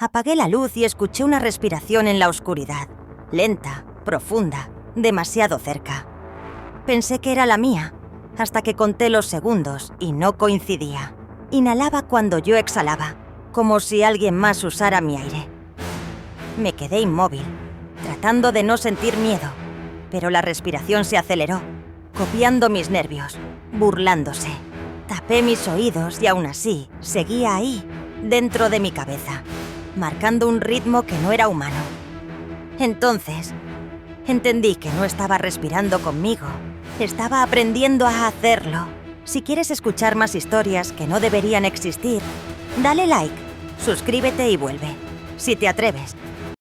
Apagué la luz y escuché una respiración en la oscuridad, lenta, profunda, demasiado cerca. Pensé que era la mía, hasta que conté los segundos y no coincidía. Inhalaba cuando yo exhalaba, como si alguien más usara mi aire. Me quedé inmóvil, tratando de no sentir miedo, pero la respiración se aceleró, copiando mis nervios, burlándose. Tapé mis oídos y aún así seguía ahí, dentro de mi cabeza, marcando un ritmo que no era humano. Entonces, entendí que no estaba respirando conmigo, estaba aprendiendo a hacerlo. Si quieres escuchar más historias que no deberían existir, dale like, suscríbete y vuelve. Si te atreves,